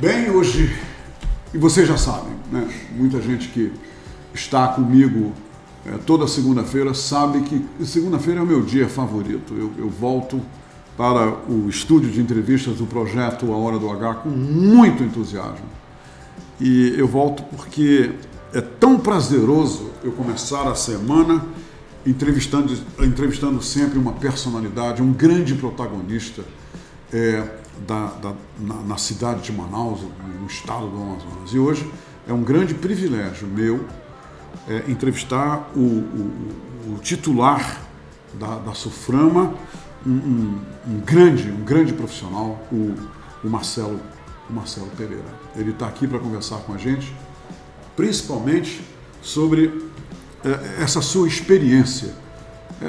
Bem, hoje, e vocês já sabem, né? Muita gente que está comigo toda segunda-feira sabe que segunda-feira é o meu dia favorito. Eu volto para o estúdio de entrevistas do projeto A Hora do H com muito entusiasmo. E eu volto porque é tão prazeroso eu começar a semana entrevistando sempre uma personalidade, um grande protagonista na cidade de Manaus, no estado do Amazonas. E hoje é um grande privilégio meu entrevistar o titular da SUFRAMA, um grande profissional, o Marcelo Pereira. Ele está aqui para conversar com a gente, principalmente sobre essa sua experiência.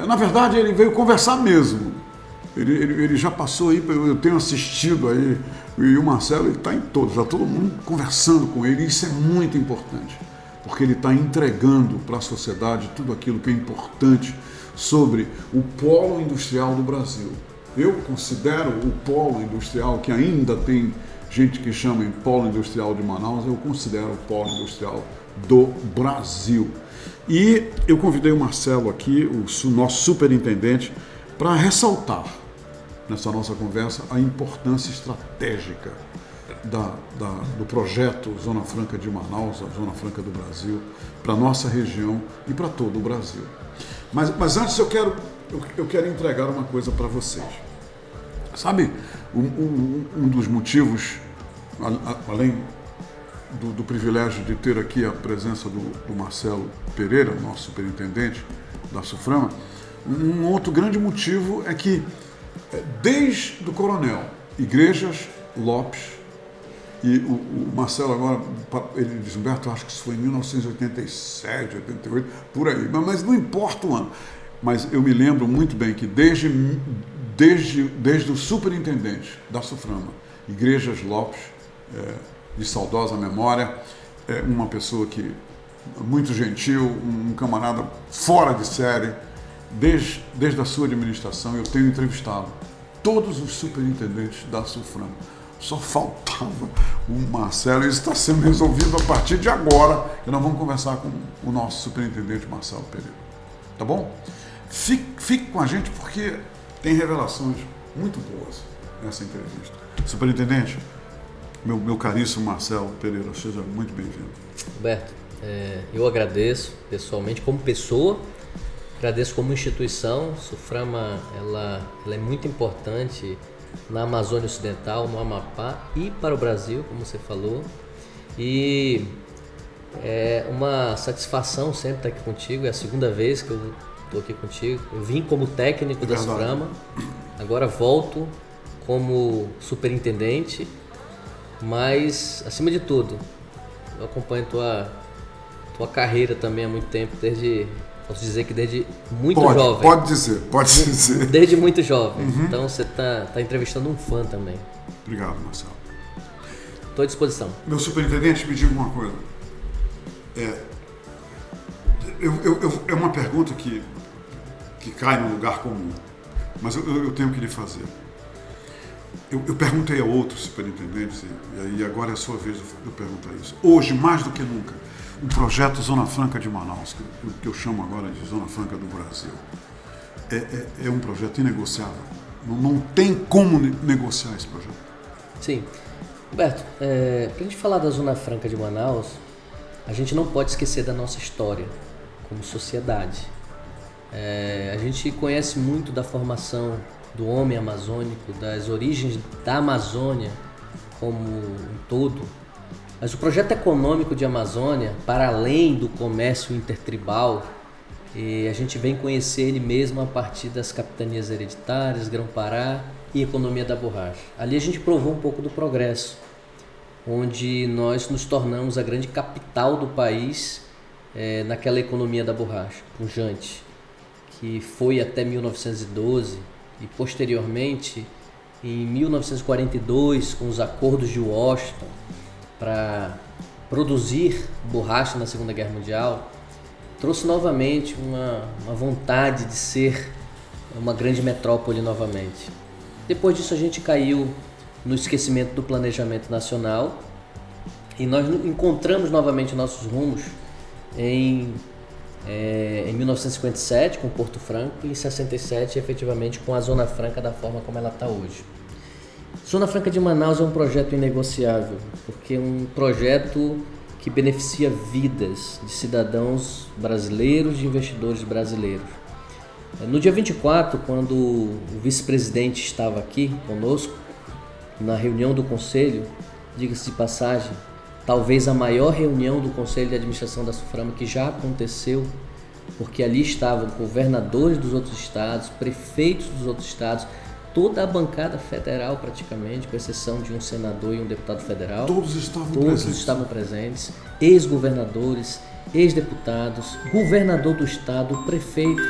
Na verdade, ele veio conversar mesmo. Ele já passou aí, eu tenho assistido aí, e o Marcelo está em todos, já todo mundo conversando com ele, e isso é muito importante, porque ele está entregando para a sociedade tudo aquilo que é importante sobre o polo industrial do Brasil. Eu considero o polo industrial, que ainda tem gente que chama em polo industrial de Manaus, eu considero o polo industrial do Brasil. E eu convidei o Marcelo aqui, o nosso superintendente, para ressaltar nessa nossa conversa a importância estratégica do projeto Zona Franca de Manaus, a Zona Franca do Brasil, para a nossa região e para todo o Brasil. Mas antes eu quero entregar uma coisa para vocês. Sabe, um dos motivos, além do privilégio de ter aqui a presença do Marcelo Pereira, nosso superintendente da SUFRAMA, um outro grande motivo é que, desde o Coronel Igrejas Lopes, e o Marcelo agora, ele diz, Humberto, acho que isso foi em 1987, 88, por aí, mas não importa o ano. Mas eu me lembro muito bem que desde o superintendente da SUFRAMA, Igrejas Lopes, de saudosa memória, uma pessoa que muito gentil, um camarada fora de série, desde a sua administração eu tenho entrevistado todos os superintendentes da SUFRAMA. Só faltava o Marcelo, e isso está sendo resolvido a partir de agora, e nós vamos conversar com o nosso superintendente Marcelo Pereira. Tá bom? Fique com a gente porque tem revelações muito boas nessa entrevista. Superintendente, meu caríssimo Marcelo Pereira, seja muito bem-vindo. Roberto, eu agradeço pessoalmente como pessoa, agradeço como instituição. SUFRAMA ela é muito importante na Amazônia Ocidental, no Amapá e para o Brasil, como você falou. E é uma satisfação sempre estar aqui contigo, é a segunda vez que eu estou aqui contigo. Eu vim como técnico da SUFRAMA, agora volto como superintendente, mas acima de tudo, eu acompanho tua carreira também há muito tempo, posso dizer que desde muito jovem. Pode dizer. Desde muito jovem. Uhum. Então você tá entrevistando um fã também. Obrigado, Marcelo. Estou à disposição. Meu superintendente, me diga uma coisa. É uma pergunta que cai no lugar comum, mas eu tenho que lhe fazer. Eu perguntei a outros superintendentes, e aí agora é a sua vez de eu perguntar isso. Hoje, mais do que nunca, o projeto Zona Franca de Manaus, que eu chamo agora de Zona Franca do Brasil, é um projeto inegociável. Não tem como negociar esse projeto. Sim. Roberto, para a gente falar da Zona Franca de Manaus, a gente não pode esquecer da nossa história como sociedade. A gente conhece muito da formação do homem amazônico, das origens da Amazônia como um todo, mas o projeto econômico de Amazônia, para além do comércio intertribal, a gente vem conhecer ele mesmo a partir das capitanias hereditárias, Grão-Pará e economia da borracha. Ali a gente provou um pouco do progresso, onde nós nos tornamos a grande capital do país naquela economia da borracha, pujante, que foi até 1912 e posteriormente em 1942 com os acordos de Washington para produzir borracha na Segunda Guerra Mundial, trouxe novamente uma vontade de ser uma grande metrópole novamente. Depois disso a gente caiu no esquecimento do planejamento nacional, e nós encontramos novamente nossos rumos em 1957 com Porto Franco e em 67 efetivamente com a Zona Franca da forma como ela está hoje. Zona Franca de Manaus é um projeto inegociável, porque é um projeto que beneficia vidas de cidadãos brasileiros, de investidores brasileiros. No dia 24, quando o vice-presidente estava aqui conosco, na reunião do Conselho, diga-se de passagem, talvez a maior reunião do Conselho de Administração da SUFRAMA que já aconteceu, porque ali estavam governadores dos outros estados, prefeitos dos outros estados, toda a bancada federal praticamente, com exceção de um senador e um deputado federal. Todos estavam presentes, ex-governadores, ex-deputados, governador do estado, prefeito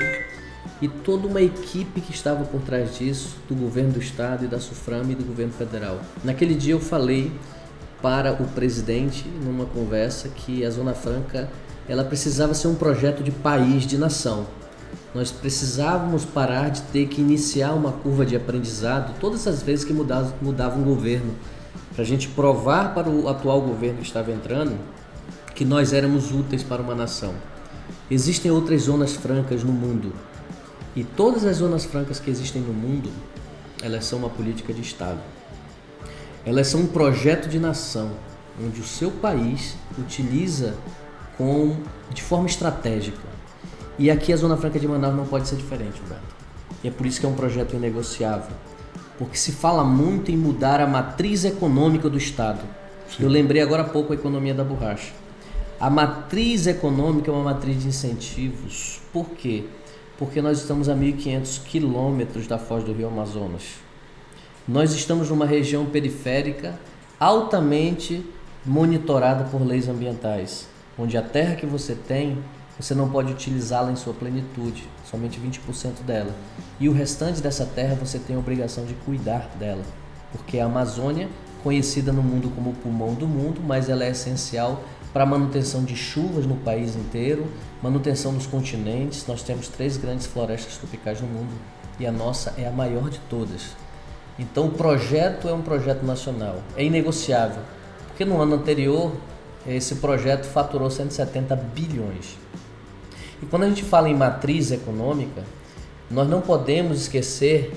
e toda uma equipe que estava por trás disso, do governo do estado e da SUFRAMA e do governo federal. Naquele dia eu falei para o presidente, numa conversa, que a Zona Franca ela precisava ser um projeto de país, de nação. Nós precisávamos parar de ter que iniciar uma curva de aprendizado todas as vezes que mudava um governo, para a gente provar para o atual governo que estava entrando que nós éramos úteis para uma nação. Existem outras zonas francas no mundo, e todas as zonas francas que existem no mundo, elas são uma política de Estado. Elas são um projeto de nação, onde o seu país utiliza de forma estratégica. E aqui a Zona Franca de Manaus não pode ser diferente, Humberto. E é por isso que é um projeto inegociável. Porque se fala muito em mudar a matriz econômica do Estado. Sim. Eu lembrei agora há pouco a economia da borracha. A matriz econômica é uma matriz de incentivos. Por quê? Porque nós estamos a 1.500 quilômetros da foz do Rio Amazonas. Nós estamos numa região periférica altamente monitorada por leis ambientais, onde a terra que você tem, você não pode utilizá-la em sua plenitude, somente 20% dela. E o restante dessa terra você tem a obrigação de cuidar dela, porque a Amazônia, conhecida no mundo como o pulmão do mundo, mas ela é essencial para a manutenção de chuvas no país inteiro, manutenção nos continentes. Nós temos 3 grandes florestas tropicais no mundo e a nossa é a maior de todas. Então o projeto é um projeto nacional, é inegociável, porque no ano anterior esse projeto faturou 170 bilhões. E quando a gente fala em matriz econômica, nós não podemos esquecer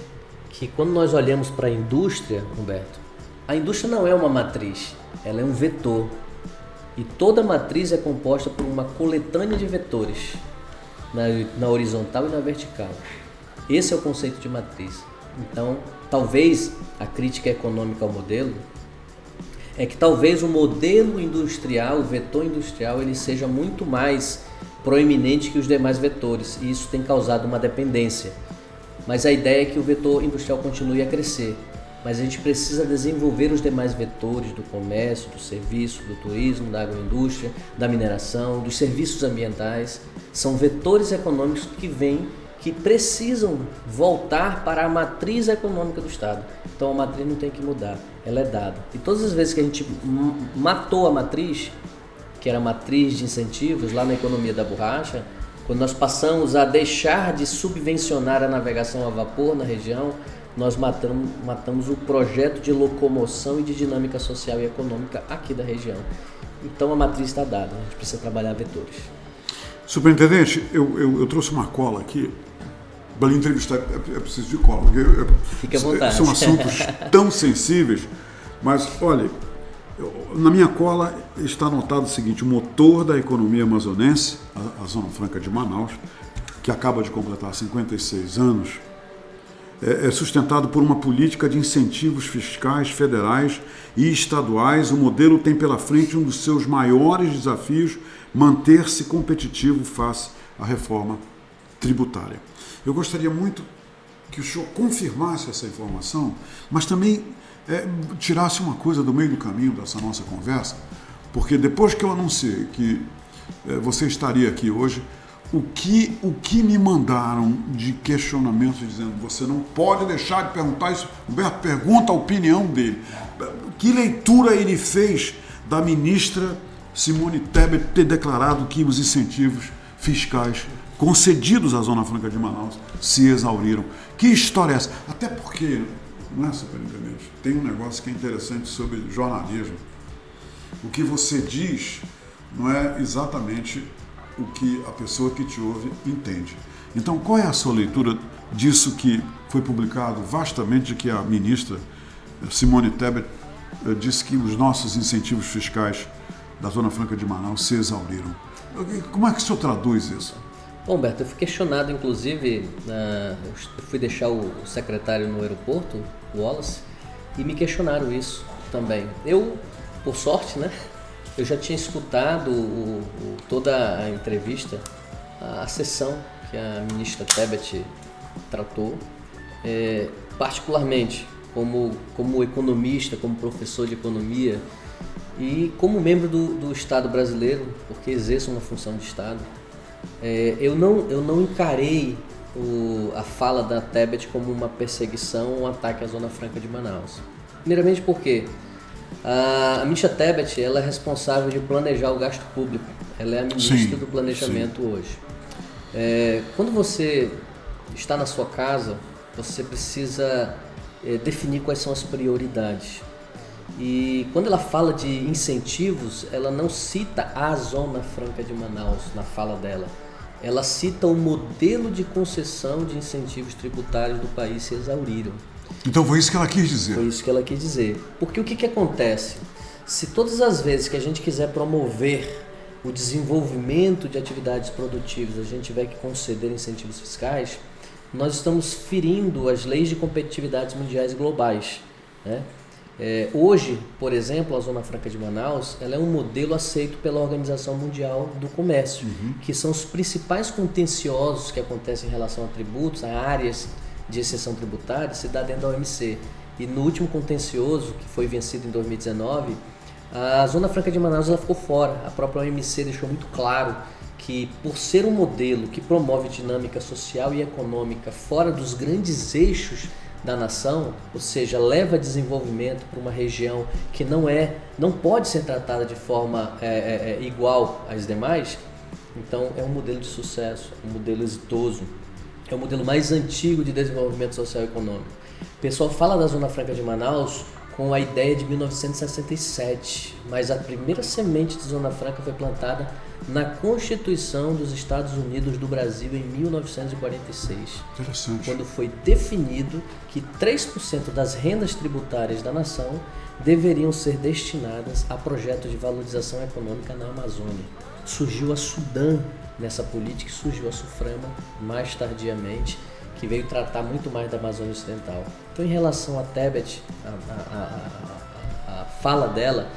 que quando nós olhamos para a indústria, Humberto, a indústria não é uma matriz, ela é um vetor. E toda matriz é composta por uma coletânea de vetores, na horizontal e na vertical. Esse é o conceito de matriz. Então, talvez a crítica econômica ao modelo é que talvez o modelo industrial, o vetor industrial, ele seja muito mais proeminente que os demais vetores, e isso tem causado uma dependência. Mas a ideia é que o vetor industrial continue a crescer, mas a gente precisa desenvolver os demais vetores do comércio, do serviço, do turismo, da agroindústria, da mineração, dos serviços ambientais. São vetores econômicos que precisam voltar para a matriz econômica do Estado. Então a matriz não tem que mudar, ela é dada. E todas as vezes que a gente matou a matriz, que era a matriz de incentivos lá na economia da borracha, quando nós passamos a deixar de subvencionar a navegação a vapor na região, nós matamos o projeto de locomoção e de dinâmica social e econômica aqui da região. Então a matriz está dada, a gente precisa trabalhar vetores. Superintendente, eu trouxe uma cola aqui. Para lhe entrevistar é preciso de cola. Fique à vontade. São assuntos tão sensíveis, mas olha, na minha cola está anotado o seguinte: o motor da economia amazonense, a Zona Franca de Manaus, que acaba de completar 56 anos, é sustentado por uma política de incentivos fiscais federais e estaduais. O modelo tem pela frente um dos seus maiores desafios: manter-se competitivo face à reforma tributária. Eu gostaria muito que o senhor confirmasse essa informação, mas também tirasse uma coisa do meio do caminho dessa nossa conversa, porque depois que eu anunciei que você estaria aqui hoje, o que me mandaram de questionamentos dizendo: você não pode deixar de perguntar isso, Humberto, pergunta a opinião dele. Que leitura ele fez da ministra Simone Tebet ter declarado que os incentivos fiscais concedidos à Zona Franca de Manaus se exauriram? Que história é essa? Até porque, não é superintendente, tem um negócio que é interessante sobre jornalismo. O que você diz não é exatamente o que a pessoa que te ouve entende. Então, qual é a sua leitura disso que foi publicado vastamente, que a ministra Simone Tebet disse que os nossos incentivos fiscais da Zona Franca de Manaus se exauriram? Como é que o senhor traduz isso? Bom, Beto, eu fui questionado, inclusive, eu fui deixar o secretário no aeroporto, o Wallace, e me questionaram isso também. Eu, por sorte, né, eu já tinha escutado toda a entrevista, a sessão que a ministra Tebet tratou, particularmente como economista, como professor de economia e como membro do Estado brasileiro, porque exerço uma função de Estado. Eu não encarei a fala da Tebet como uma perseguição ou um ataque à Zona Franca de Manaus. Primeiramente porque a ministra Tebet, ela é responsável de planejar o gasto público. Ela é a ministra do planejamento hoje. Quando você está na sua casa, você precisa definir quais são as prioridades. E quando ela fala de incentivos, ela não cita a Zona Franca de Manaus na fala dela. Ela cita o modelo de concessão de incentivos tributários do país se exauriram. Então foi isso que ela quis dizer. Foi isso que ela quis dizer. Porque o que acontece? Se todas as vezes que a gente quiser promover o desenvolvimento de atividades produtivas, a gente tiver que conceder incentivos fiscais, nós estamos ferindo as leis de competitividade mundiais e globais, né? Hoje, por exemplo, a Zona Franca de Manaus, ela é um modelo aceito pela Organização Mundial do Comércio, que são os principais contenciosos que acontecem em relação a tributos, a áreas de exceção tributária, se dá dentro da OMC. E no último contencioso, que foi vencido em 2019, a Zona Franca de Manaus ela ficou fora. A própria OMC deixou muito claro que, por ser um modelo que promove dinâmica social e econômica fora dos grandes eixos da nação, ou seja, leva desenvolvimento para uma região que não pode ser tratada de forma igual às demais, então é um modelo de sucesso, um modelo exitoso, é o modelo mais antigo de desenvolvimento social e econômico. O pessoal fala da Zona Franca de Manaus com a ideia de 1967, mas a primeira semente de Zona Franca foi plantada na Constituição dos Estados Unidos do Brasil em 1946. Interessante. Quando foi definido que 3% das rendas tributárias da nação deveriam ser destinadas a projetos de valorização econômica na Amazônia. Surgiu a Sudã nessa política e surgiu a Suframa mais tardiamente, que veio tratar muito mais da Amazônia Ocidental. Então, em relação a Tebet, a fala dela,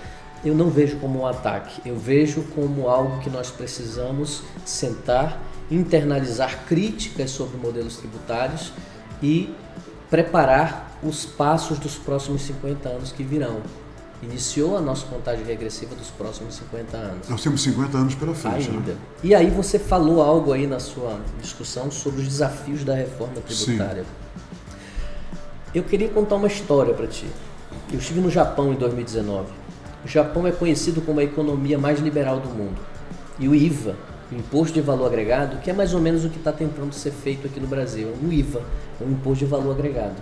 eu não vejo como um ataque, eu vejo como algo que nós precisamos sentar, internalizar críticas sobre modelos tributários e preparar os passos dos próximos 50 anos que virão. Iniciou a nossa contagem regressiva dos próximos 50 anos. Nós temos 50 anos pela frente. Ainda. Né? E aí você falou algo aí na sua discussão sobre os desafios da reforma tributária. Sim. Eu queria contar uma história para ti. Eu estive no Japão em 2019. O Japão é conhecido como a economia mais liberal do mundo. E o IVA, o Imposto de Valor Agregado, que é mais ou menos o que está tentando ser feito aqui no Brasil. É um IVA, é um Imposto de Valor Agregado.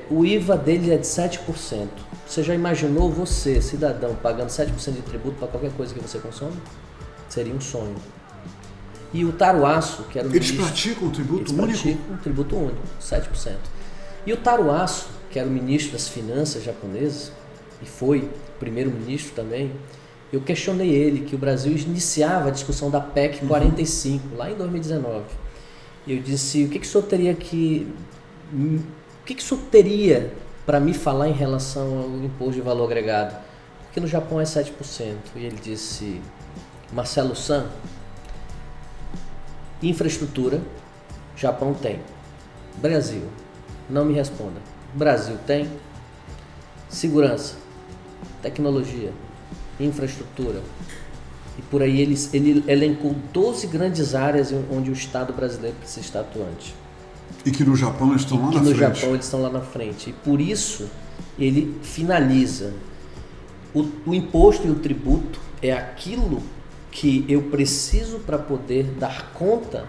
O IVA dele é de 7%. Você já imaginou você, cidadão, pagando 7% de tributo para qualquer coisa que você consome? Seria um sonho. E o Taruaço, que era o Eles praticam um tributo único? Eles praticam um tributo único, 7%. E o Taruaço, que era o ministro das Finanças japonesas, e foi primeiro-ministro também, eu questionei ele que o Brasil iniciava a discussão da PEC 45, lá em 2019. E eu disse, o que o senhor teria para me falar em relação ao imposto de valor agregado? Porque no Japão é 7%. E ele disse, Marcelo San, infraestrutura, Japão tem. Brasil, não me responda. Brasil tem. Segurança, tecnologia, infraestrutura. E por aí ele elencou 12 grandes áreas onde o Estado brasileiro precisa estar atuante. E que no Japão eles estão lá na frente. E no Japão eles estão lá na frente. E por isso ele finaliza. O imposto e o tributo é aquilo que eu preciso para poder dar conta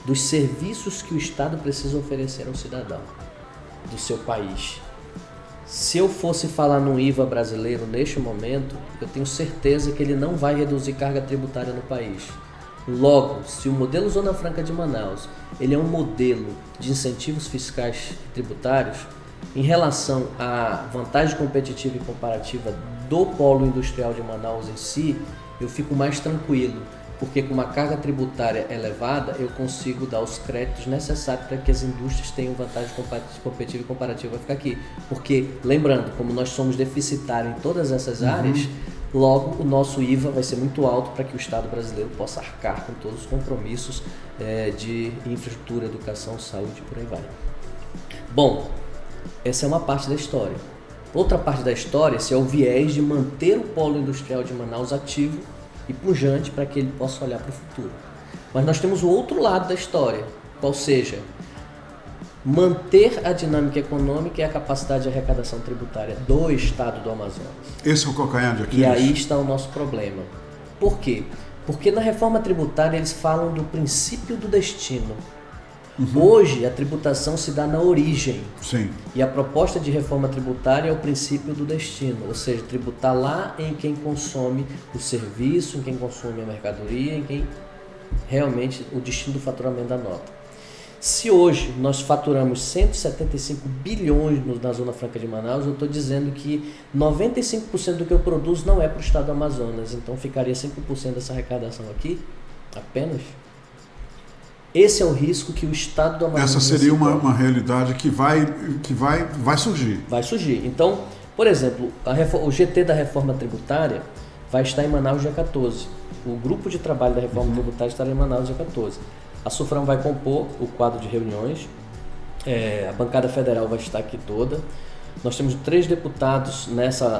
dos serviços que o Estado precisa oferecer ao cidadão. do seu país. Se eu fosse falar no IVA brasileiro neste momento, eu tenho certeza que ele não vai reduzir carga tributária no país. Logo, se o modelo Zona Franca de Manaus ele é um modelo de incentivos fiscais e tributários, em relação à vantagem competitiva e comparativa do polo industrial de Manaus em si, eu fico mais tranquilo, porque com uma carga tributária elevada, eu consigo dar os créditos necessários para que as indústrias tenham vantagem competitiva e comparativa para ficar aqui. Porque, lembrando, como nós somos deficitários em todas essas áreas, logo o nosso IVA vai ser muito alto para que o Estado brasileiro possa arcar com todos os compromissos de infraestrutura, educação, saúde e por aí vai. Bom, essa é uma parte da história. Outra parte da história é o viés de manter o polo industrial de Manaus ativo e pujante para que ele possa olhar para o futuro. Mas nós temos o outro lado da história, qual seja, manter a dinâmica econômica e a capacidade de arrecadação tributária do Estado do Amazonas. Esse é o calcanhar de Aquiles. E aí está o nosso problema. Por quê? Porque na reforma tributária eles falam do princípio do destino. Hoje a tributação se dá na origem. Sim. E a proposta de reforma tributária é o princípio do destino, ou seja, tributar lá em quem consome o serviço, em quem consome a mercadoria, em quem realmente o destino do faturamento da nota. Se hoje nós faturamos 175 bilhões na Zona Franca de Manaus, eu estou dizendo que 95% do que eu produzo não é para o estado do Amazonas, então ficaria 5% dessa arrecadação aqui, apenas. Esse é o risco que o estado do Amazonas... Essa seria uma realidade que vai surgir. Vai surgir. Então, por exemplo, o GT da reforma tributária vai estar em Manaus dia 14. O grupo de trabalho da reforma tributária estará em Manaus dia 14. A Sufram vai compor o quadro de reuniões, a bancada federal vai estar aqui toda. Nós temos 3 deputados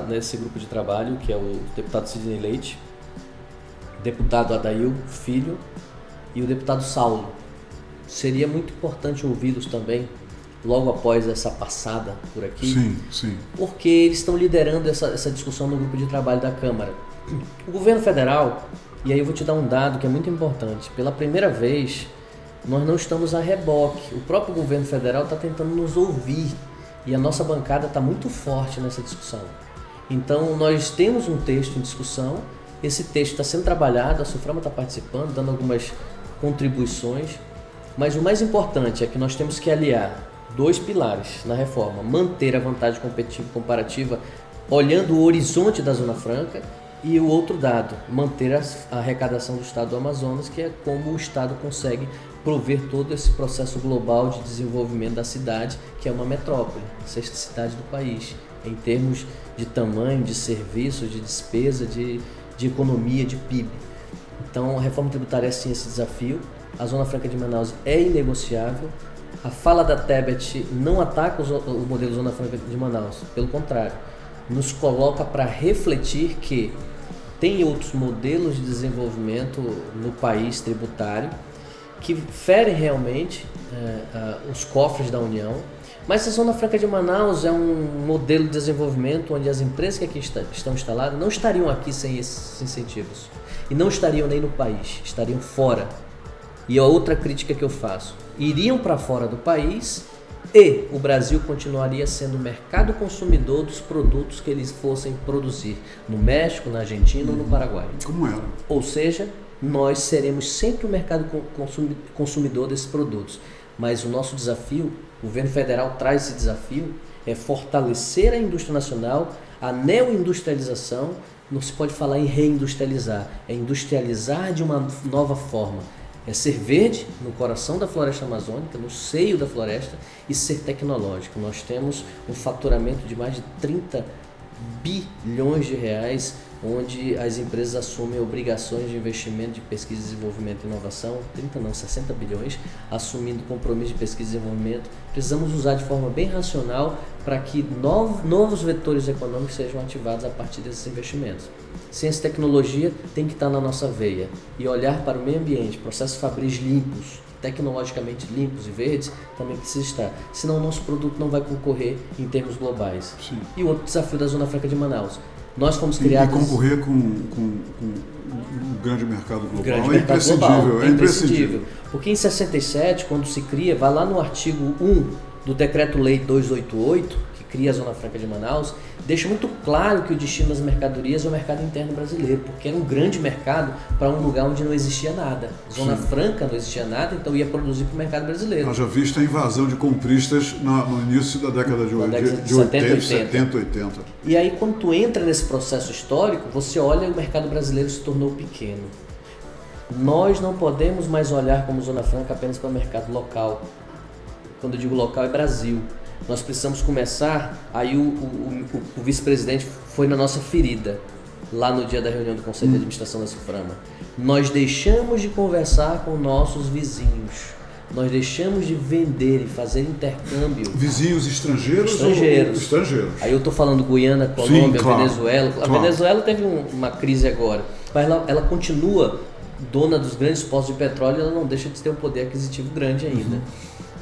nesse grupo de trabalho, que é o deputado Sidney Leite, o deputado Adail Filho e o deputado Saulo. Seria muito importante ouvi-los também, logo após essa passada por aqui, sim. Porque eles estão liderando essa discussão no grupo de trabalho da Câmara. O governo federal, e aí eu vou te dar um dado que é muito importante, pela primeira vez nós não estamos a reboque, o próprio governo federal está tentando nos ouvir e a nossa bancada está muito forte nessa discussão. Então nós temos um texto em discussão, esse texto está sendo trabalhado, a Suframa está participando, dando algumas contribuições, mas o mais importante é que nós temos que aliar 2 pilares na reforma: manter a vantagem competitiva e comparativa olhando o horizonte da Zona Franca, e o outro dado, manter a arrecadação do estado do Amazonas, que é como o estado consegue prover todo esse processo global de desenvolvimento da cidade, que é uma metrópole, a 6ª cidade do país, em termos de tamanho, de serviço, de despesa, de economia, de PIB. Então a reforma tributária é sim esse desafio. A Zona Franca de Manaus é inegociável. A fala da Tebet não ataca o modelo Zona Franca de Manaus, pelo contrário, nos coloca para refletir que tem outros modelos de desenvolvimento no país tributário que ferem realmente os cofres da União, mas a Zona Franca de Manaus é um modelo de desenvolvimento onde as empresas que aqui estão instaladas não estariam aqui sem esses incentivos e não estariam nem no país, estariam fora. E a outra crítica que eu faço, iriam para fora do país e o Brasil continuaria sendo o mercado consumidor dos produtos que eles fossem produzir no México, na Argentina ou no Paraguai. Como era? Ou seja, nós seremos sempre o mercado consumidor desses produtos. Mas o nosso desafio, o governo federal traz esse desafio, é fortalecer a indústria nacional, a neoindustrialização. Não se pode falar em reindustrializar, é industrializar de uma nova forma. É ser verde no coração da floresta amazônica, no seio da floresta, e ser tecnológico. Nós temos um faturamento de mais de 30 bilhões de reais, onde as empresas assumem obrigações de investimento de pesquisa, desenvolvimento e inovação, 60 bilhões, assumindo compromisso de pesquisa e desenvolvimento. Precisamos usar de forma bem racional para que novos vetores econômicos sejam ativados a partir desses investimentos. Ciência e tecnologia tem que estar na nossa veia e olhar para o meio ambiente, processos fabris limpos, tecnologicamente limpos e verdes, também precisa estar. Senão o nosso produto não vai concorrer em termos globais. Sim. E o outro desafio da Zona Franca de Manaus. Nós fomos criados... E concorrer com um grande mercado global é imprescindível. É imprescindível. Porque em 67, quando se cria, vai lá no artigo 1 do Decreto-Lei 288, que cria a Zona Franca de Manaus, deixa muito claro que o destino das mercadorias é o mercado interno brasileiro, porque era um grande mercado para um lugar onde não existia nada. Zona Franca não existia nada, então ia produzir para o mercado brasileiro. Nós já vimos a invasão de compristas no início da década de 70, 80. E aí, quando tu entra nesse processo histórico, você olha, o mercado brasileiro se tornou pequeno. Nós não podemos mais olhar como Zona Franca apenas para o mercado local. Quando eu digo local, é Brasil. Nós precisamos começar, aí o vice-presidente foi na nossa ferida, lá no dia da reunião do Conselho de Administração da Suframa. Nós deixamos de conversar com nossos vizinhos, nós deixamos de vender e fazer intercâmbio. Vizinhos estrangeiros? Estrangeiros. Aí eu estou falando Guiana, Colômbia, claro, Venezuela. A Venezuela teve uma crise agora, mas ela continua dona dos grandes postos de petróleo, ela não deixa de ter um poder aquisitivo grande ainda.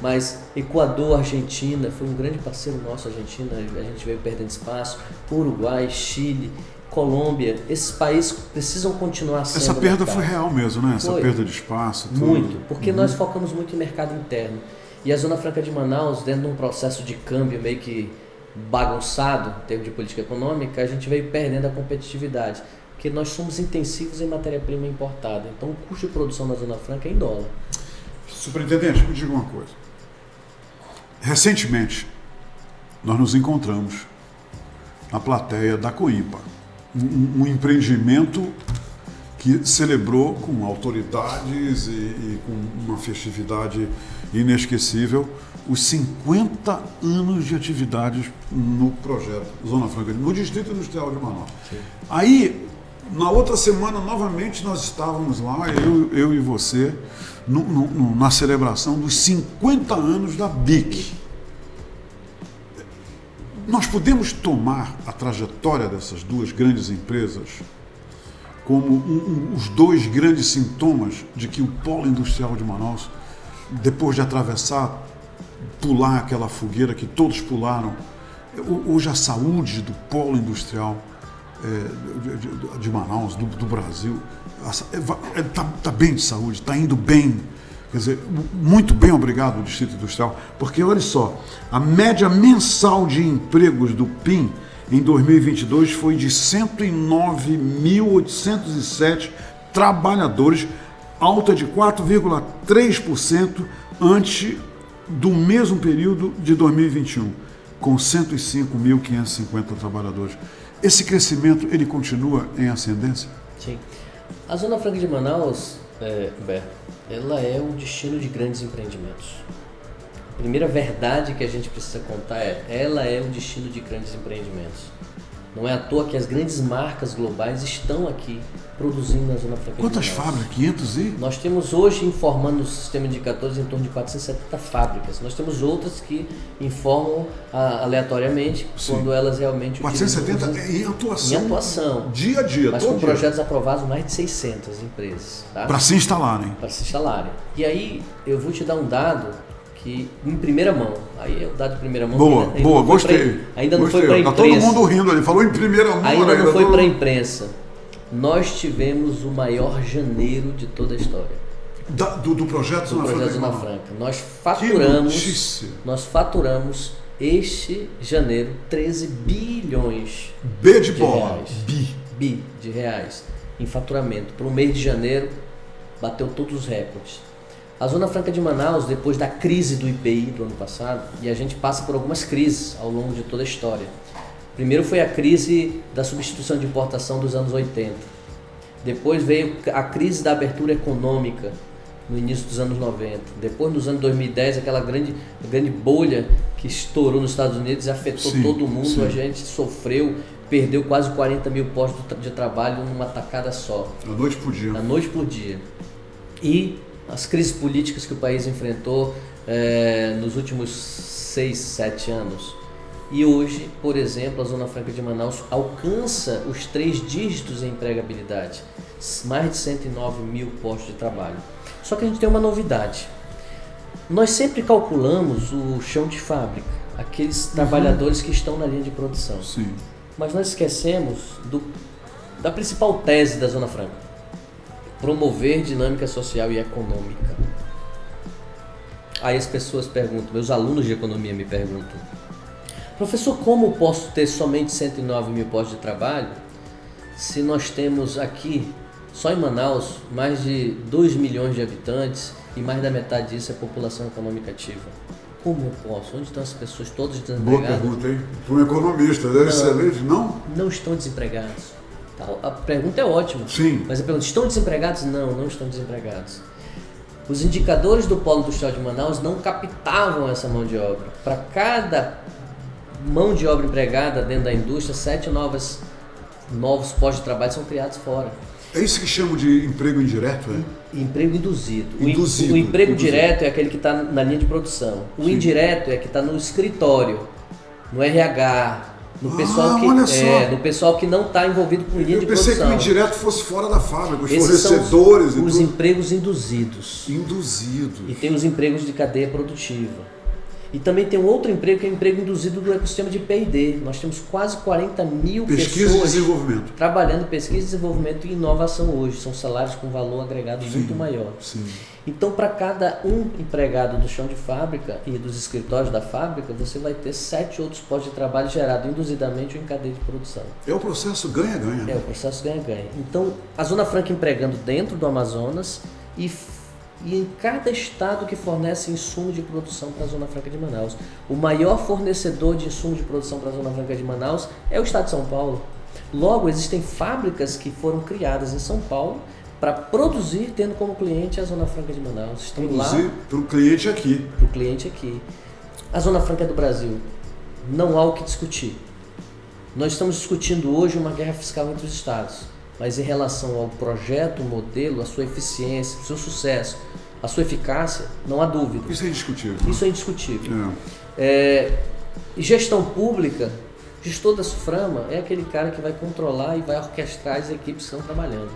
Mas Equador, Argentina, foi um grande parceiro nosso, Argentina, a gente veio perdendo espaço, Uruguai, Chile, Colômbia, esses países precisam continuar sendo. Essa perda foi real mesmo, né? Essa perda de espaço. Tudo. Muito, porque nós focamos muito em mercado interno. E a Zona Franca de Manaus, dentro de um processo de câmbio meio que bagunçado, em termos de política econômica, a gente veio perdendo a competitividade. Porque nós somos intensivos em matéria-prima importada. Então o custo de produção na Zona Franca é em dólar. Superintendente, me diga uma coisa. Recentemente, nós nos encontramos na plateia da Coimpa, um empreendimento que celebrou com autoridades e com uma festividade inesquecível os 50 anos de atividades no projeto Zona Franca, no Distrito Industrial de Manaus. Sim. Aí, na outra semana, novamente, nós estávamos lá, eu e você, na celebração dos 50 anos da BIC. Nós podemos tomar a trajetória dessas duas grandes empresas como os dois grandes sintomas de que o polo industrial de Manaus, depois de atravessar, pular aquela fogueira que todos pularam, hoje a saúde do polo industrial de Manaus, do Brasil, está bem de saúde, está indo bem. Quer dizer, muito bem, obrigado, Distrito Industrial, porque olha só, a média mensal de empregos do PIM em 2022 foi de 109.807 trabalhadores, alta de 4,3% ante do mesmo período de 2021, com 105.550 trabalhadores. Esse crescimento, ele continua em ascendência? Sim. A Zona Franca de Manaus, Humberto, ela é um destino de grandes empreendimentos. A primeira verdade que a gente precisa contar ela é um destino de grandes empreendimentos. Não é à toa que as grandes marcas globais estão aqui produzindo na Zona Franca de Manaus. Quantas fábricas? 500 e? Nós temos hoje, informando o sistema de indicadores, em torno de 470 fábricas. Nós temos outras que informam aleatoriamente. Sim. Quando elas realmente 470 em atuação? Em atuação. Dia a dia, mas com projetos aprovados, mais de 600 empresas. Tá? Para se instalarem. Para se instalarem. E aí, eu vou te dar um dado que em primeira mão, aí é o dado de primeira mão. Boa, gostei. Ainda não foi para a imprensa. Tá todo mundo rindo ali, falou em primeira mão. Ainda não foi para a imprensa. Nós tivemos o maior janeiro de toda a história. Do projeto Zona Franca. Zona Franca. Nós faturamos este janeiro 13 bilhões de bola. Reais. Bi de reais em faturamento. Para o mês de janeiro, bateu todos os recordes. A Zona Franca de Manaus, depois da crise do IPI do ano passado, e a gente passa por algumas crises ao longo de toda a história. Primeiro foi a crise da substituição de importação dos anos 80. Depois veio a crise da abertura econômica no início dos anos 90. Depois, nos anos 2010, aquela grande bolha que estourou nos Estados Unidos e afetou todo mundo. Sim. A gente sofreu, perdeu quase 40 mil postos de trabalho numa tacada só. Da noite por dia. Da noite por dia. E as crises políticas que o país enfrentou nos últimos 6, 7 anos. E hoje, por exemplo, a Zona Franca de Manaus alcança os 3 dígitos em empregabilidade. Mais de 109 mil postos de trabalho. Só que a gente tem uma novidade. Nós sempre calculamos o chão de fábrica, aqueles trabalhadores que estão na linha de produção. Sim. Mas nós esquecemos da principal tese da Zona Franca. Promover dinâmica social e econômica. Aí as pessoas perguntam, meus alunos de economia me perguntam, professor, como posso ter somente 109 mil postos de trabalho se nós temos aqui, só em Manaus, mais de 2 milhões de habitantes e mais da metade disso é população econômica ativa? Como eu posso? Onde estão as pessoas todas desempregadas? Boa pergunta, hein? Para um economista, deve ser excelente, não? Não estão desempregados. A pergunta é ótima. Sim. Mas a pergunta, estão desempregados? Não, não estão desempregados. Os indicadores do Polo Industrial de Manaus não captavam essa mão de obra. Para cada mão de obra empregada dentro da indústria, 7 novos postos de trabalho são criados fora. É isso que chamam de emprego indireto, é? Emprego induzido. Induzido. O emprego Induzido. direto é aquele que está na linha de produção. O indireto é que está no escritório, no RH, no pessoal que não está envolvido com linha de produção. Eu pensei que o indireto fosse fora da fábrica, os Esses fornecedores são e os tudo. empregos induzidos. Induzidos. E tem os empregos de cadeia produtiva. E também tem um outro emprego que é o emprego induzido do ecossistema de P&D. Nós temos quase 40 mil Pesquisa pessoas e desenvolvimento. trabalhando em pesquisa, desenvolvimento e inovação hoje. São salários com valor agregado muito maior. Sim. Então, para cada um empregado do chão de fábrica e dos escritórios da fábrica, você vai ter 7 outros postos de trabalho gerados induzidamente ou em cadeia de produção. É o processo ganha-ganha. É o processo ganha-ganha. Então, a Zona Franca empregando dentro do Amazonas e em cada estado que fornece insumo de produção para a Zona Franca de Manaus. O maior fornecedor de insumo de produção para a Zona Franca de Manaus é o estado de São Paulo. Logo, existem fábricas que foram criadas em São Paulo para produzir, tendo como cliente a Zona Franca de Manaus. Estão Produzir para o cliente aqui. Para o cliente aqui. A Zona Franca do Brasil, não há o que discutir. Nós estamos discutindo hoje uma guerra fiscal entre os estados. Mas em relação ao projeto, o modelo, a sua eficiência, o seu sucesso, a sua eficácia, não há dúvida. Isso é indiscutível. Isso é indiscutível. E gestão pública, gestor da SUFRAMA é aquele cara que vai controlar e vai orquestrar as equipes que estão trabalhando.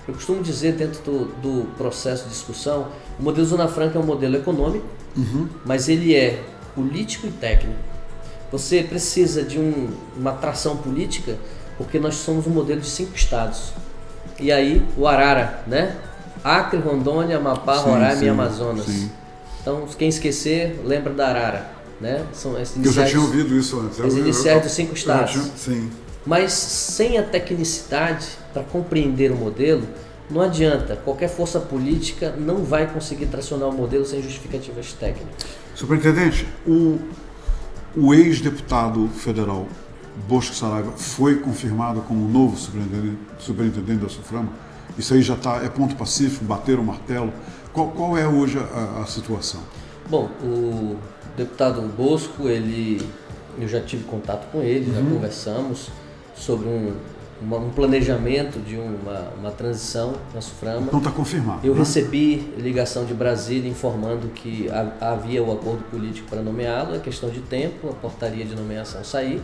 Eu costumo dizer dentro do processo de discussão, o modelo Zona Franca é um modelo econômico, mas ele é político e técnico. Você precisa de uma tração política porque nós somos um modelo de 5 estados. E aí, o Arara, né? Acre, Rondônia, Amapá, Roraima e Amazonas. Sim. Então, quem esquecer, lembra da Arara, né? São as iniciais, eu já tinha ouvido isso antes. As iniciais dos 5 estados. Sim. Mas sem a tecnicidade para compreender o modelo, não adianta. Qualquer força política não vai conseguir tracionar o modelo sem justificativas técnicas. Superintendente, o ex-deputado federal Bosco Saraiva foi confirmado como novo superintendente da SUFRAMA? Isso aí já é ponto pacífico, bateram o martelo. Qual é hoje a situação? Bom, o deputado Bosco, eu já tive contato com ele, já conversamos sobre um planejamento de uma transição na SUFRAMA. Então está confirmado. Eu recebi ligação de Brasília informando que havia o acordo político para nomeá-lo, é questão de tempo, a portaria de nomeação sair.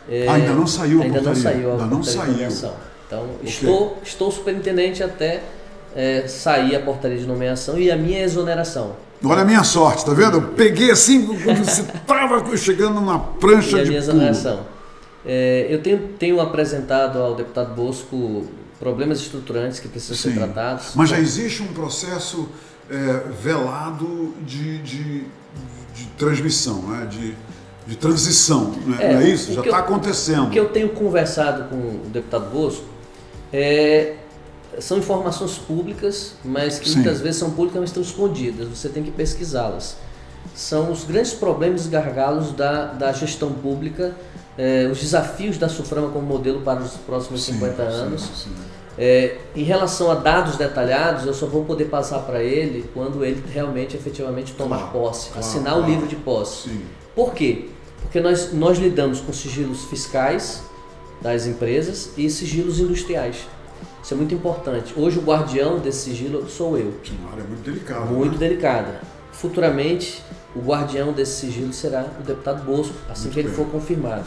Ainda não saiu a portaria? Ainda não saiu a portaria de nomeação. Então, estou superintendente até sair a portaria de nomeação e a minha exoneração. Olha a minha sorte, tá vendo? Eu peguei assim, quando você estava chegando numa prancha de pulo. Exoneração. Eu tenho apresentado ao deputado Bosco problemas estruturantes que precisam ser tratados. Mas já existe um processo velado de transmissão, né? de transição, né? Não é isso? Já está acontecendo. O que eu tenho conversado com o deputado Bosco são informações públicas, mas que muitas vezes são públicas, mas estão escondidas. Você tem que pesquisá-las. São os grandes problemas e gargalos da gestão pública, os desafios da SUFRAMA como modelo para os próximos 50 anos. Em relação a dados detalhados, eu só vou poder passar para ele quando ele realmente, efetivamente tomar posse, assinar o livro de posse. Por quê? Porque nós lidamos com sigilos fiscais das empresas e sigilos industriais. Isso é muito importante. Hoje o guardião desse sigilo sou eu. Uma área muito delicada. Muito delicada. Futuramente, o guardião desse sigilo será o deputado Bosco, assim que ele for confirmado.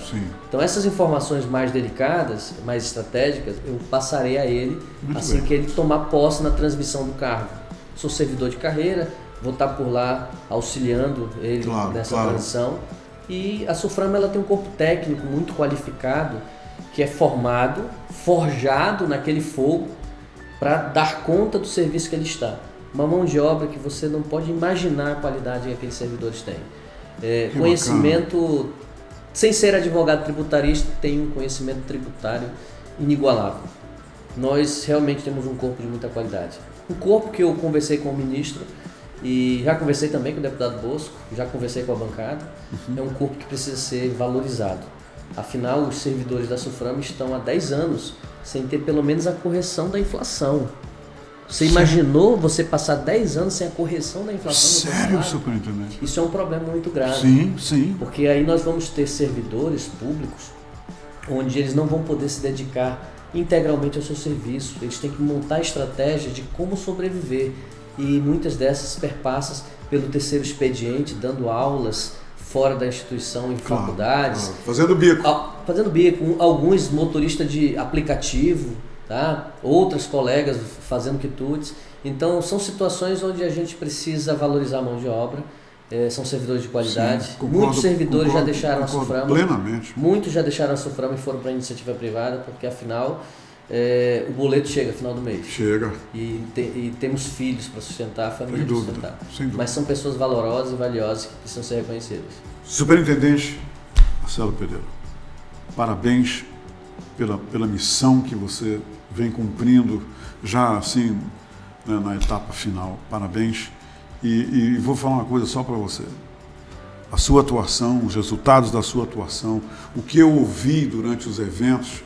Então essas informações mais delicadas, mais estratégicas, eu passarei a ele assim que ele tomar posse na transmissão do cargo. Sou servidor de carreira, vou estar por lá auxiliando ele nessa transição. E a SUFRAMA ela tem um corpo técnico muito qualificado, que é formado, forjado naquele fogo para dar conta do serviço que ele está. uma mão de obra que você não pode imaginar a qualidade que aqueles servidores têm. Que Conhecimento, bacana. sem ser advogado tributarista, tem um conhecimento tributário inigualável. Nós realmente temos um corpo de muita qualidade. Um corpo que eu conversei com o ministro e já conversei também com o deputado Bosco, já conversei com a bancada. É um corpo que precisa ser valorizado. Afinal, os servidores da SUFRAMA estão há 10 anos sem ter pelo menos a correção da inflação. Você imaginou você passar 10 anos sem a correção da inflação? Sério, superintendente? Isso é um problema muito grave. Sim, sim. Porque aí nós vamos ter servidores públicos onde eles não vão poder se dedicar integralmente ao seu serviço. Eles têm que montar estratégias de como sobreviver. E muitas dessas perpassam pelo terceiro expediente, dando aulas fora da instituição, em faculdades. Fazendo bico. Fazendo bico. Alguns motoristas de aplicativo, tá? Outras colegas fazendo quitutes. Então, são situações onde a gente precisa valorizar a mão de obra. São servidores de qualidade. Sim, concordo, muitos servidores já deixaram a SUFRAMA. Plenamente. Muitos já deixaram a SUFRAMA e foram para a iniciativa privada, porque afinal o boleto chega no final do mês. Chega. E temos filhos para sustentar, a família para sustentar. Sem dúvida. Mas são pessoas valorosas e valiosas que precisam ser reconhecidas. Superintendente Marcelo Pereira, parabéns pela missão que você vem cumprindo já assim, né, na etapa final. Parabéns. E vou falar uma coisa só para você. A sua atuação, os resultados da sua atuação, o que eu ouvi durante os eventos,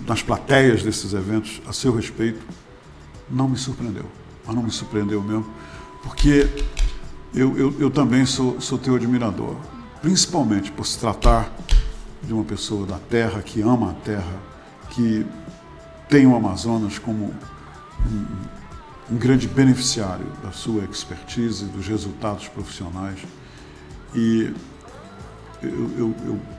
nas plateias desses eventos, a seu respeito, não me surpreendeu. Mas não me surpreendeu mesmo, porque eu também sou teu admirador, principalmente por se tratar de uma pessoa da terra, que ama a terra, que tem o Amazonas como um grande beneficiário da sua expertise, dos resultados profissionais. E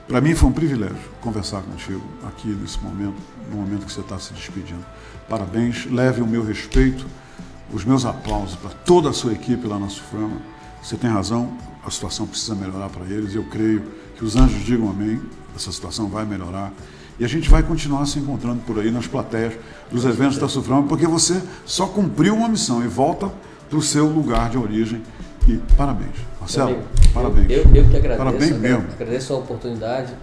para mim foi um privilégio conversar contigo aqui nesse momento, no momento que você está se despedindo. Parabéns, leve o meu respeito, os meus aplausos para toda a sua equipe lá na SUFRAMA. Você tem razão, a situação precisa melhorar para eles. Eu creio que os anjos digam amém, essa situação vai melhorar. E a gente vai continuar se encontrando por aí nas plateias dos eventos da SUFRAMA, porque você só cumpriu uma missão e volta para o seu lugar de origem. E parabéns. Marcelo, parabéns. Eu que agradeço. Parabéns mesmo. Agradeço a oportunidade,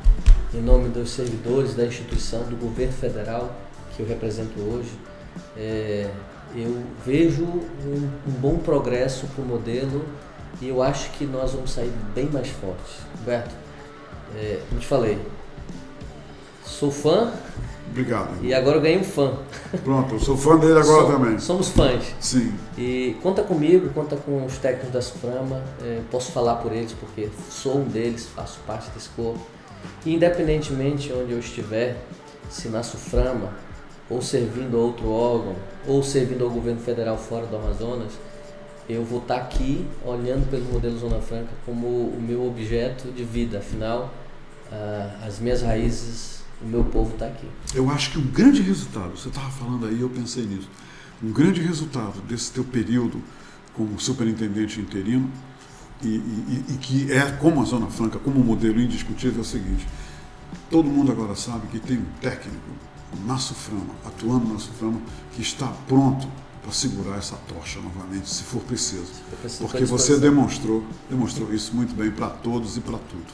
em nome dos servidores da instituição, do governo federal que eu represento hoje. Eu vejo um bom progresso para o modelo e eu acho que nós vamos sair bem mais fortes. Roberto, como te falei, sou fã. Obrigado. E agora eu ganhei um fã. Pronto, eu sou fã dele agora também. Somos fãs. Sim. E conta comigo, conta com os técnicos da SUFRAMA, posso falar por eles porque sou um deles, faço parte desse corpo. E independentemente onde eu estiver, se na SUFRAMA, ou servindo a outro órgão, ou servindo ao governo federal fora do Amazonas, eu vou estar aqui olhando pelo modelo Zona Franca como o meu objeto de vida. Afinal, as minhas raízes, o meu povo está aqui. Eu acho que um grande resultado, você estava falando aí, eu pensei nisso, um grande resultado desse teu período como superintendente interino e que é como a Zona Franca, como um modelo indiscutível, é o seguinte: todo mundo agora sabe que tem um técnico na SUFRAMA, atuando na SUFRAMA, que está pronto para segurar essa tocha novamente, se for preciso. Porque você demonstrou isso muito bem para todos e para tudo.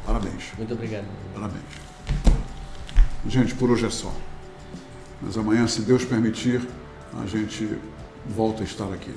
Parabéns. Muito obrigado. Parabéns. Gente, por hoje é só. Mas amanhã, se Deus permitir, a gente volta a estar aqui.